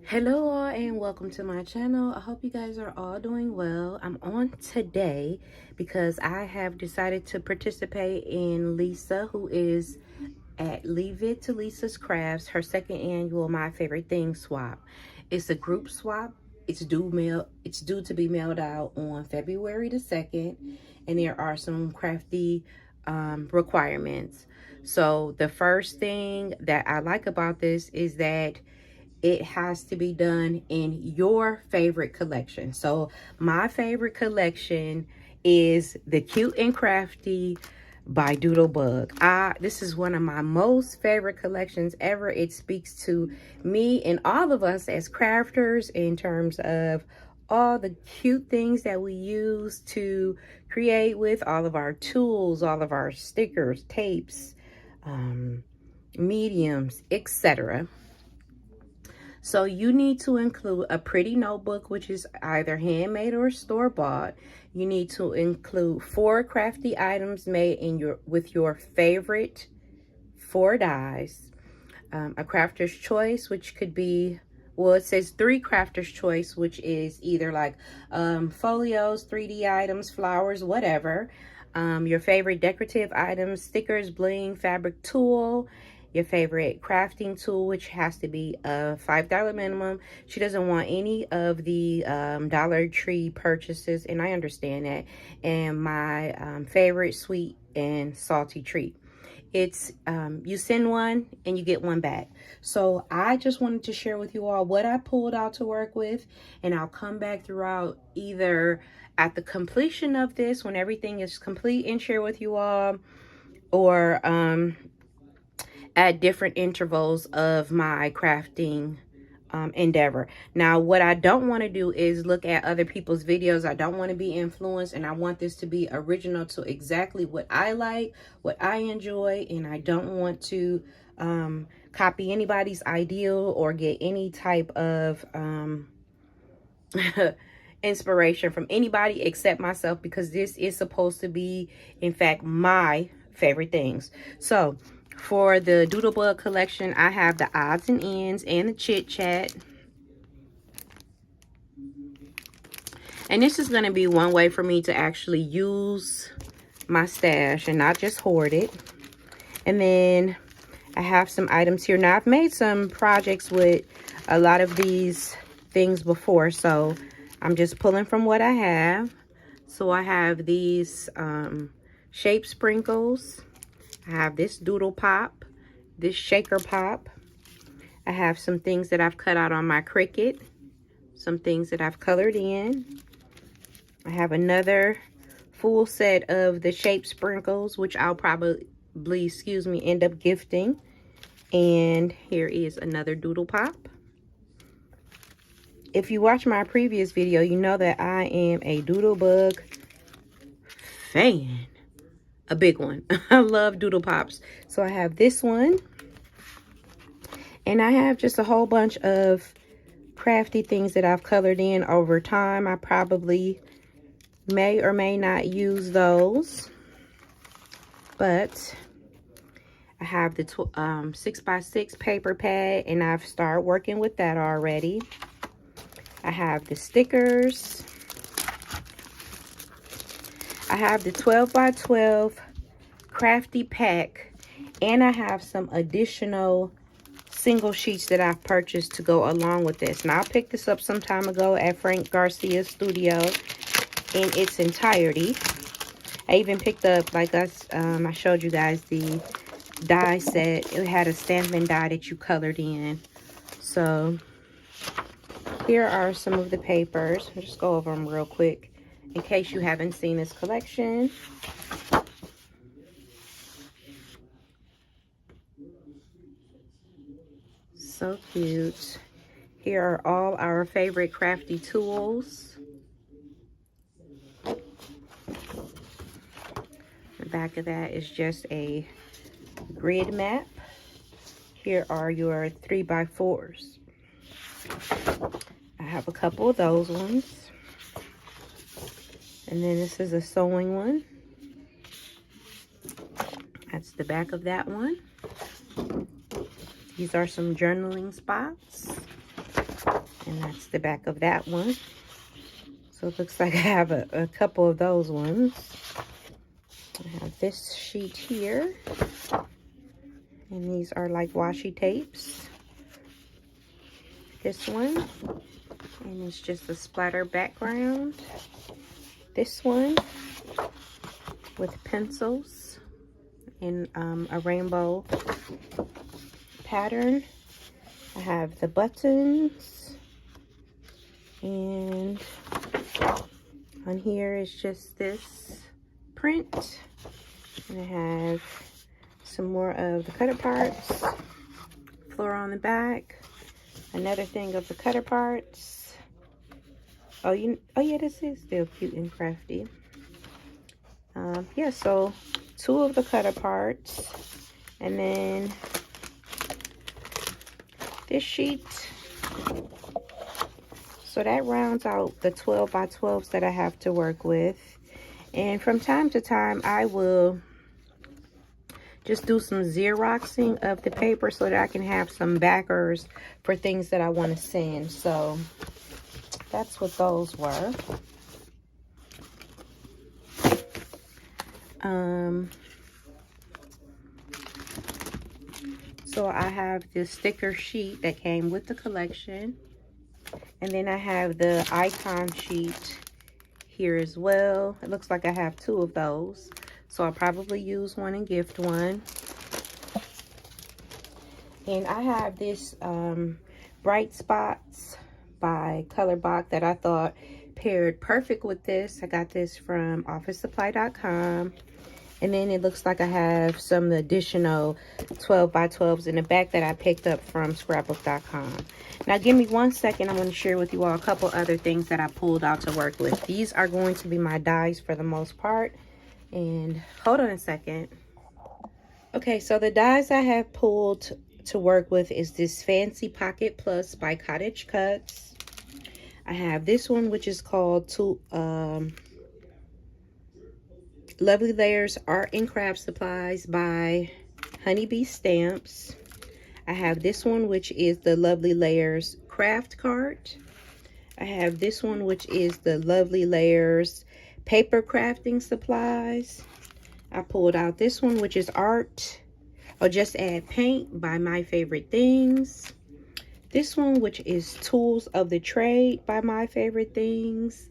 Hello all and welcome to my channel. I hope you guys are all doing well. I'm on today because I have decided to participate in Lisa, who is at Leave It to Lisa's Crafts, her second annual My Favorite Thing swap. It's a group swap. It's due to be mailed out on February the 2nd, and there are some crafty requirements. So the first thing that I like about this is that it has to be done in your favorite collection. So my favorite collection is the Cute and Crafty by Doodlebug. This is one of my most favorite collections ever. It speaks to me and all of us as crafters in terms of all the cute things that we use to create with all of our tools, all of our stickers, tapes, mediums, etc. So you need to include a pretty notebook, which is either handmade or store-bought. You need to include 4 crafty items made with your favorite 4 dies. A crafter's choice, which could be, well, it says 3 crafter's choice, which is either like folios, 3D items, flowers, whatever. Your favorite decorative items, stickers, bling, fabric tool, your favorite crafting tool, which has to be a $5 minimum. She doesn't want any of the Dollar Tree purchases, and I understand that. And my favorite sweet and salty treat. It's you send one and you get one back. So I just wanted to share with you all what I pulled out to work with, and I'll come back throughout either at the completion of this when everything is complete and share with you all, or at different intervals of my crafting endeavor. Now, what I don't want to do is look at other people's videos. I don't want to be influenced, and I want this to be original to exactly what I like, what I enjoy, and I don't want to copy anybody's ideal or get any type of inspiration from anybody except myself, because this is supposed to be, in fact, my favorite things. So for the Doodlebug collection, I have the odds and ends and the chit chat. And this is going to be one way for me to actually use my stash and not just hoard it. And then I have some items here. Now, I've made some projects with a lot of these things before, so I'm just pulling from what I have. So I have these shape sprinkles. I have this doodle pop, this shaker pop. I have some things that I've cut out on my Cricut, some things that I've colored in. I have another full set of the shape sprinkles, which I'll probably, end up gifting. And here is another doodle pop. If you watch my previous video, you know that I am a Doodlebug fan. A big one. I love doodle pops. So I have this one. And I have just a whole bunch of crafty things that I've colored in over time. I probably may or may not use those. But I have the 6x6 paper pad, and I've started working with that already. I have the stickers. I have the 12x12 crafty pack, and I have some additional single sheets that I've purchased to go along with this. Now, I picked this up some time ago at Frank Garcia's studio in its entirety. I even picked up, like I showed you guys, the die set. It had a stamping die that you colored in. So here are some of the papers. I'll just go over them real quick in case you haven't seen this collection. So cute. Here are all our favorite crafty tools. The back of that is just a grid map. Here are your 3x4s. I have a couple of those ones. And then this is a sewing one. That's the back of that one. These are some journaling spots. And that's the back of that one. So it looks like I have a couple of those ones. I have this sheet here. And these are like washi tapes. This one. And it's just a splatter background. This one with pencils in a rainbow pattern. I have the buttons. And on here is just this print. And I have some more of the cutter parts. Floor on the back. Another thing of the cutter parts. Oh yeah, this is still cute and crafty. Yeah, so 2 of the cutter parts. And then this sheet. So that rounds out the 12 by 12s that I have to work with. And from time to time, I will just do some Xeroxing of the paper so that I can have some backers for things that I want to send. So that's what those were. So I have this sticker sheet that came with the collection. And then I have the icon sheet here as well. It looks like I have 2 of those. So I'll probably use one and gift one. And I have this Bright Spots by Colorblock that I thought paired perfect with this. I got this from officesupply.com. And then it looks like I have some additional 12 by 12s in the back that I picked up from scrapbook.com. Now give me 1 second. I'm going to share with you all a couple other things that I pulled out to work with. These are going to be my dies for the most part. And hold on a second. Okay, so the dies I have pulled to work with is this Fancy Pocket Plus by Cottage Cuts. I have this one, which is called Lovely Layers Art and Craft Supplies by Honeybee Stamps. I have this one, which is the Lovely Layers Craft Cart. I have this one, which is the Lovely Layers Paper Crafting Supplies. I pulled out this one, which is Art or Just Add Paint by My Favorite Things. This one, which is Tools of the Trade by My Favorite Things.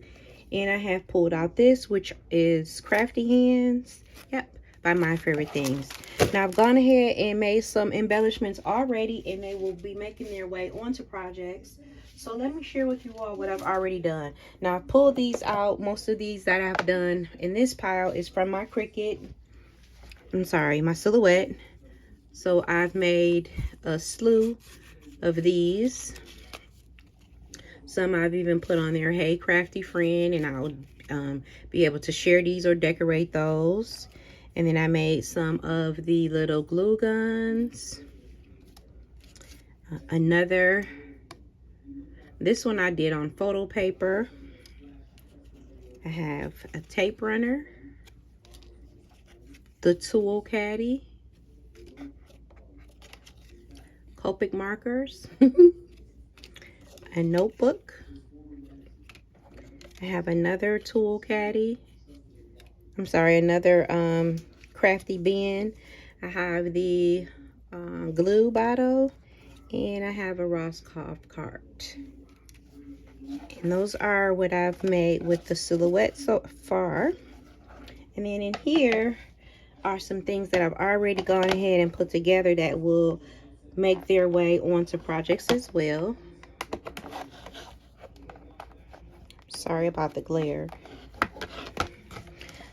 And I have pulled out this, which is Crafty Hands. Yep, by My Favorite Things. Now, I've gone ahead and made some embellishments already, and they will be making their way onto projects. So let me share with you all what I've already done. Now, I pulled these out. Most of these that I've done in this pile is from my my silhouette. So I've made a slew of these. Some I've even put on there, hey, crafty friend, and I'll be able to share these or decorate those. And then I made some of the little glue guns. This one I did on photo paper. I have a tape runner, the tool caddy, Copic markers, a notebook. I have another tool caddy. Another crafty bin. I have the glue bottle, and I have a Roscoff cart. And those are what I've made with the silhouette so far. And then in here are some things that I've already gone ahead and put together that will make their way onto projects as well. Sorry about the glare.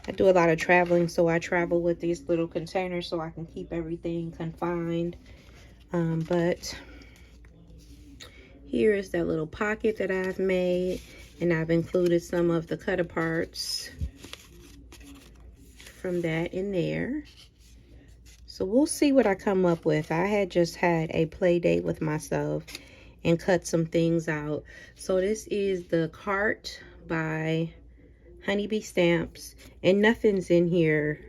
I do a lot of traveling, so I travel with these little containers so I can keep everything confined. But here is that little pocket that I've made, and I've included some of the cutter parts from that in there. So we'll see what I come up with. I had just had a play date with myself and cut some things out. So this is the cart by Honeybee Stamps, and nothing's in here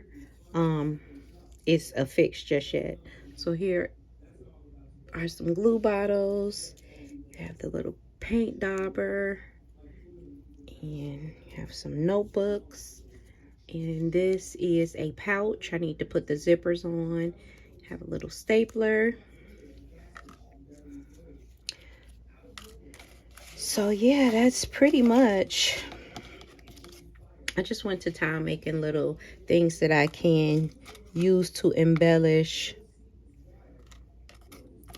is affixed just yet. So here are some glue bottles. You have the little paint dauber, and have some notebooks. And this is a pouch. I need to put the zippers on. Have a little stapler. So yeah, that's pretty much. I just went to town making little things that I can use to embellish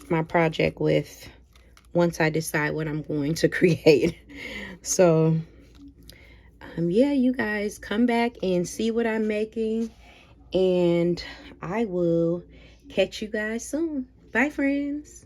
my project with once I decide what I'm going to create. So yeah, you guys come back and see what I'm making, and I will catch you guys soon. Bye, friends.